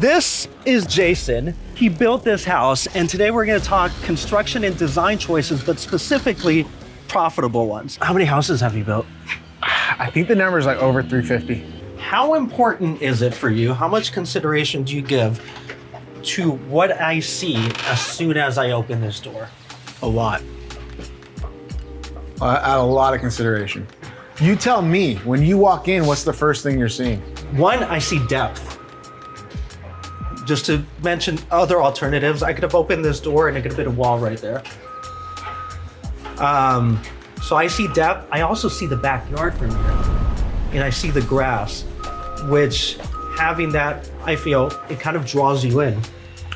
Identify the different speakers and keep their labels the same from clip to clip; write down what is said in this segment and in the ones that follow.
Speaker 1: This is Jason. He built this house, and today we're going to talk construction and design choices, but specifically profitable ones. How many houses have you built?
Speaker 2: I think the number is like over 350.
Speaker 1: How important is it for you? How much consideration do you give to what I see as soon as I open this door?
Speaker 2: A lot. I add a lot of consideration. You tell me, when you walk in, what's the first thing you're seeing?
Speaker 1: One, I see depth. Just to mention other alternatives, I could have opened this door and it could have been a wall right there. So I see depth. I also see the backyard from here. And I see the grass, which having that, I feel, it kind of draws you in.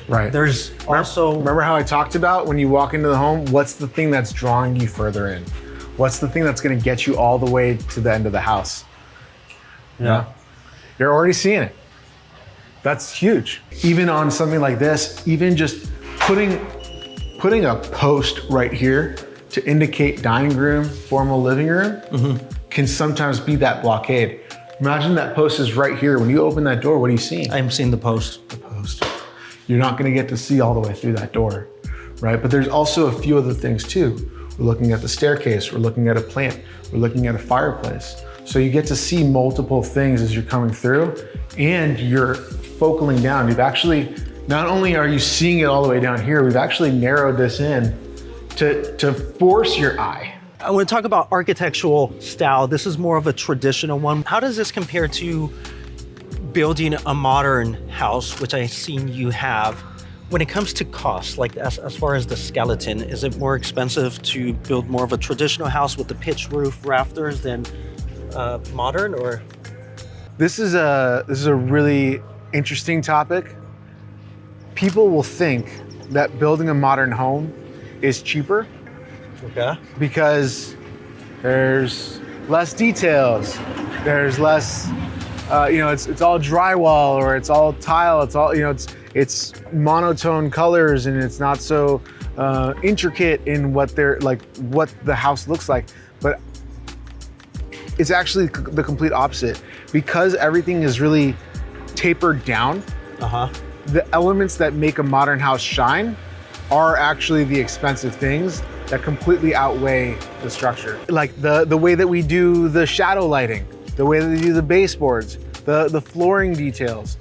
Speaker 2: Right.
Speaker 1: There's also...
Speaker 2: Remember how I talked about when you walk into the home, what's the thing that's drawing you further in? What's the thing that's gonna get you all the way to the end of the house?
Speaker 1: Yeah.
Speaker 2: You're already seeing it. That's huge. Even on something like this, even just putting a post right here to indicate dining room, formal living room, can sometimes be that blockade. Imagine that post is right here. When you open that door, what are you seeing?
Speaker 1: I'm seeing the post.
Speaker 2: The post. You're not gonna get to see all the way through that door, right? But there's also a few other things too. We're looking at the staircase, we're looking at a plant, we're looking at a fireplace. So you get to see multiple things as you're coming through, and you're focaling down. You've actually, not only are you seeing it all the way down here, we've actually narrowed this in to force your eye.
Speaker 1: I want to talk about architectural style. This is more of a traditional one. How does this compare to building a modern house, which I've seen you have? When it comes to cost, like as far as the skeleton, is it more expensive to build more of a traditional house with the pitched roof rafters than modern, or?
Speaker 2: This is a really interesting topic. People will think that building a modern home is cheaper.
Speaker 1: Okay.
Speaker 2: Because there's less details, there's less, it's all drywall or it's all tile, it's all, it's monotone colors and it's not so intricate in what the house looks like. But it's actually the complete opposite. Because everything is really tapered down, the elements that make a modern house shine are actually the expensive things that completely outweigh the structure. Like the way that we do the shadow lighting, the way that we do the baseboards, the flooring details,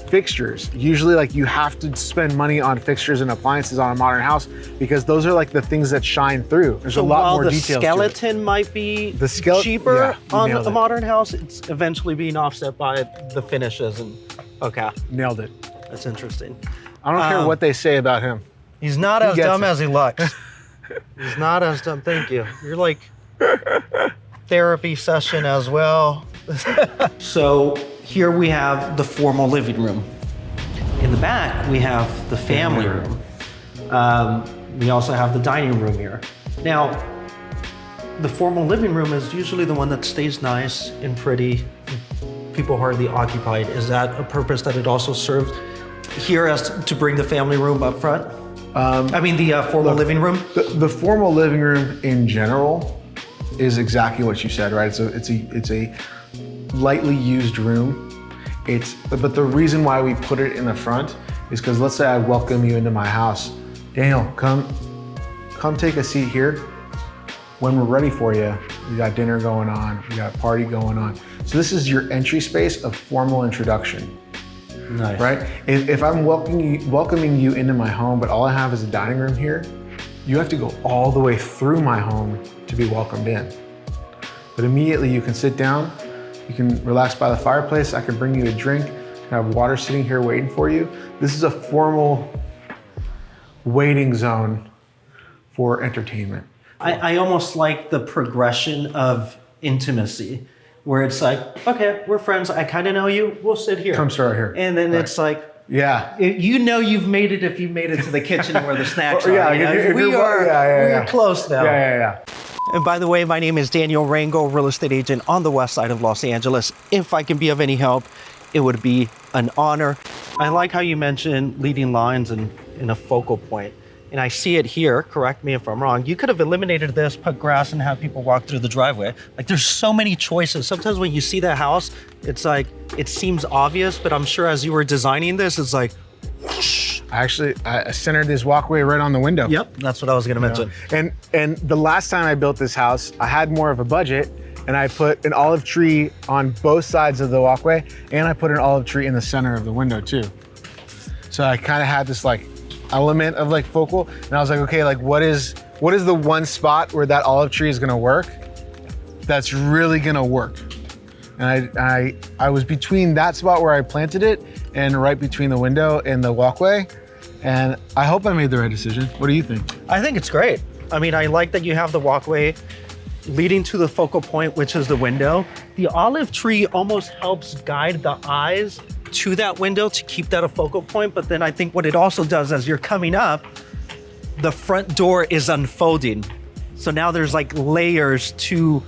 Speaker 2: fixtures. Usually like you have to spend money on fixtures and appliances on a modern house because those are like the things that shine through. There's a lot more details to it.
Speaker 1: So while the skeleton might be cheaper on a modern house, it's eventually being offset by the finishes and, okay.
Speaker 2: Nailed it.
Speaker 1: That's interesting.
Speaker 2: I don't care what they say about him.
Speaker 1: He's not as dumb as he looks. He's not as dumb, thank you. You're like therapy session as well. So here we have the formal living room. In the back, we have the family room. We also have the dining room here. Now, the formal living room is usually the one that stays nice and pretty. People hardly occupied. Is that a purpose that it also serves here as to bring the family room up front? The formal living room?
Speaker 2: The formal living room in general is exactly what you said, right? It's a lightly used room. But the reason why we put it in the front is because let's say I welcome you into my house. Daniel, come take a seat here. When we're ready for you, we got dinner going on, we got a party going on. So this is your entry space of formal introduction.
Speaker 1: Nice.
Speaker 2: Right? If I'm welcoming you into my home, but all I have is a dining room here, you have to go all the way through my home to be welcomed in. But immediately you can sit down, you can relax by the fireplace, I can bring you a drink, I have water sitting here waiting for you. This is a formal waiting zone for entertainment.
Speaker 1: I almost like the progression of intimacy, where it's like, okay, we're friends, I kind of know you, we'll sit here.
Speaker 2: Come start here.
Speaker 1: And then it's like,
Speaker 2: yeah,
Speaker 1: you've made it if you've made it to the kitchen where the snacks are.
Speaker 2: Yeah,
Speaker 1: we're close now.
Speaker 2: Yeah.
Speaker 1: And by the way, my name is Daniel RANGEL, real estate agent on the west side of Los Angeles. If I can be of any help, it would be an honor. I like how you mentioned leading lines and in a focal point. and I see it here, correct me if I'm wrong, you could have eliminated this, put grass, and have people walk through the driveway. Like, there's so many choices. Sometimes when you see that house, it's like, it seems obvious, but I'm sure as you were designing this, it's like, whoosh.
Speaker 2: I centered this walkway right on the window.
Speaker 1: Yep, that's what I was gonna mention.
Speaker 2: And the last time I built this house, I had more of a budget, and I put an olive tree on both sides of the walkway, and I put an olive tree in the center of the window too. So I kind of had this like element of like focal, and I was like, okay, like what is the one spot where that olive tree is gonna work that's really gonna work? And I was between that spot where I planted it and right between the window and the walkway. And I hope I made the right decision. What do you think?
Speaker 1: I think it's great. I mean, I like that you have the walkway leading to the focal point, which is the window. The olive tree almost helps guide the eyes to that window to keep that a focal point. But then I think what it also does as you're coming up, the front door is unfolding. So now there's like layers to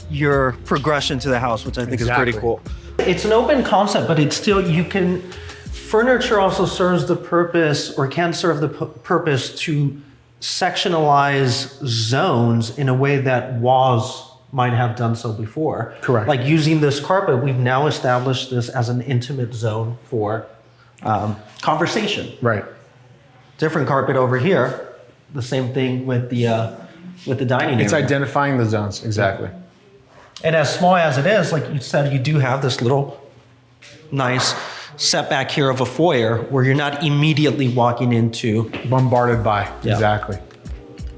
Speaker 1: your progression to the house, which I think is pretty cool. It's an open concept, but it's still, furniture also serves the purpose, or can serve the purpose, to sectionalize zones in a way that walls might have done so before.
Speaker 2: Correct.
Speaker 1: Like using this carpet, we've now established this as an intimate zone for conversation.
Speaker 2: Right.
Speaker 1: Different carpet over here. The same thing with the dining area.
Speaker 2: It's identifying the zones, exactly.
Speaker 1: And as small as it is, like you said, you do have this little nice setback here of a foyer where you're not immediately walking into.
Speaker 2: Bombarded by,
Speaker 1: Yeah.
Speaker 2: exactly.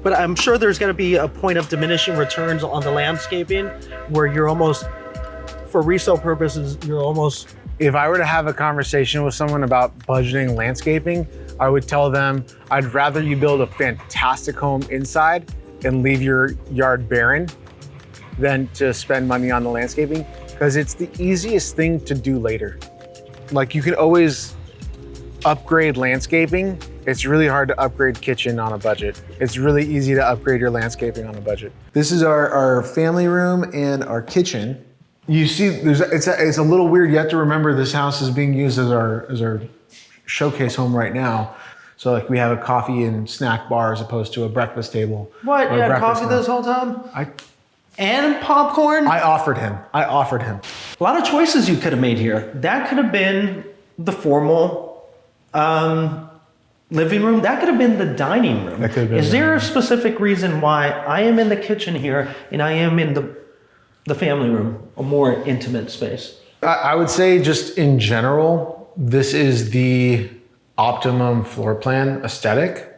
Speaker 1: But I'm sure there's gonna be a point of diminishing returns on the landscaping where you're almost, for resale purposes, you're almost.
Speaker 2: If I were to have a conversation with someone about budgeting landscaping, I would tell them, I'd rather you build a fantastic home inside and leave your yard barren than to spend money on the landscaping, because it's the easiest thing to do later. Like, you can always upgrade landscaping. It's really hard to upgrade kitchen on a budget. It's really easy to upgrade your landscaping on a budget. This is our family room and our kitchen. You see, it's a little weird. You have to remember this house is being used as our showcase home right now. So like we have a coffee and snack bar as opposed to a breakfast table.
Speaker 1: What, you had coffee this whole time? And popcorn?
Speaker 2: I offered him.
Speaker 1: A lot of choices you could have made here. That could have been the formal living room. That could have been the dining room.
Speaker 2: That could have been.
Speaker 1: Is there a specific reason why I am in the kitchen here and I am in the family room, a more intimate space?
Speaker 2: I would say just in general, this is the optimum floor plan aesthetic,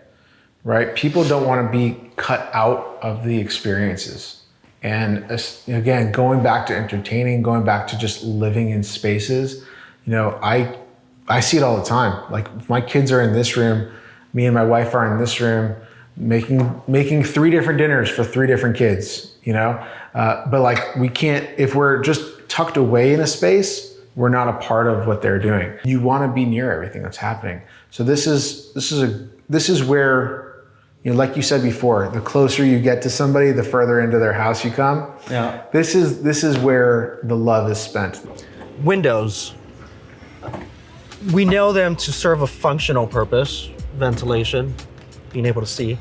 Speaker 2: right? People don't want to be cut out of the experiences. And again, going back to entertaining, going back to just living in spaces, I see it all the time. Like, if my kids are in this room, me and my wife are in this room, making 3 different dinners for 3 different kids, but like, we can't, if we're just tucked away in a space, we're not a part of what they're doing. You want to be near everything that's happening. So this is where, like you said before, the closer you get to somebody, the further into their house you come.
Speaker 1: Yeah.
Speaker 2: This is where the love is spent.
Speaker 1: Windows. We know them to serve a functional purpose, ventilation, being able to see.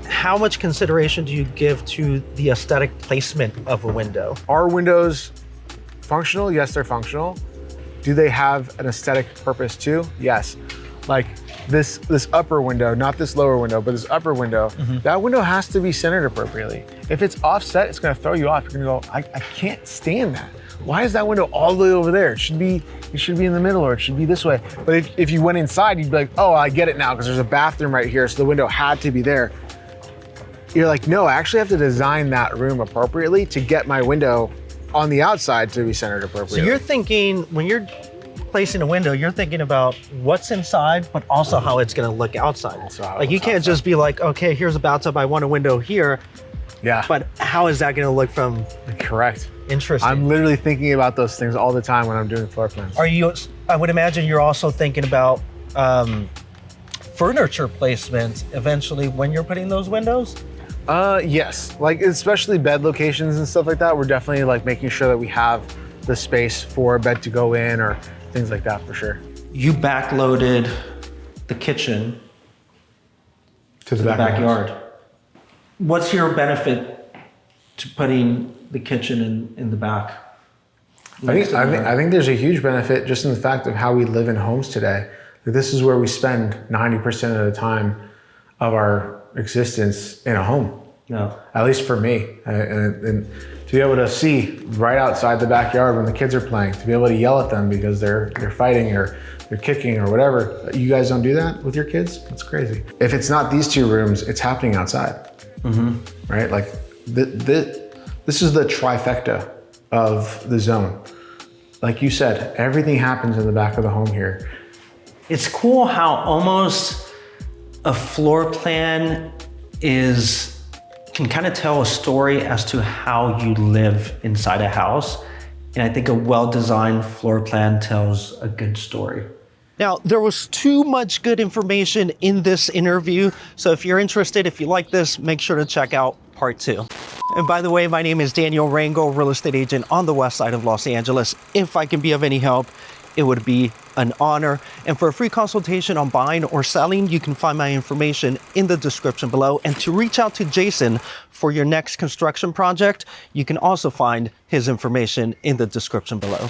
Speaker 1: How much consideration do you give to the aesthetic placement of a window?
Speaker 2: Are windows functional? Yes, they're functional. Do they have an aesthetic purpose too? Yes. Like this upper window, not this lower window, but this upper window, that window has to be centered appropriately. If it's offset, it's gonna throw you off. You're gonna go, I can't stand that. Why is that window all the way over there? It should be in the middle, or it should be this way. But if you went inside, you'd be like, oh, I get it now, because there's a bathroom right here, so the window had to be there. You're like, no, I actually have to design that room appropriately to get my window on the outside to be centered appropriately.
Speaker 1: So you're thinking, when you're placing a window, you're thinking about what's inside, but also how it's gonna look outside. Like, you can't just be like, okay, here's a bathtub, I want a window here.
Speaker 2: Yeah.
Speaker 1: But how is that gonna look from?
Speaker 2: Correct.
Speaker 1: Interesting.
Speaker 2: I'm literally thinking about those things all the time when I'm doing floor plans.
Speaker 1: I would imagine you're also thinking about furniture placement eventually when you're putting those windows?
Speaker 2: Yes, like especially bed locations and stuff like that. We're definitely like making sure that we have the space for a bed to go in or things like that for sure.
Speaker 1: You backloaded the kitchen
Speaker 2: to the
Speaker 1: backyard. What's your benefit to putting the kitchen in the back?
Speaker 2: I think there's a huge benefit just in the fact of how we live in homes today. This is where we spend 90% of the time of our existence in a home.
Speaker 1: Yeah.
Speaker 2: At least for me. And to be able to see right outside the backyard when the kids are playing, to be able to yell at them because they're fighting or they're kicking or whatever. You guys don't do that with your kids? That's crazy. If it's not these two rooms, it's happening outside. Right? Like this is the trifecta of the zone. Like you said, everything happens in the back of the home here.
Speaker 1: It's cool how almost a floor plan can kind of tell a story as to how you live inside a house. And I think a well-designed floor plan tells a good story. Now, there was too much good information in this interview. So if you're interested, if you like this, make sure to check out part 2. And by the way, my name is Daniel Rangel, real estate agent on the west side of Los Angeles. If I can be of any help, it would be an honor. And for a free consultation on buying or selling, you can find my information in the description below. And to reach out to Jason for your next construction project, you can also find his information in the description below.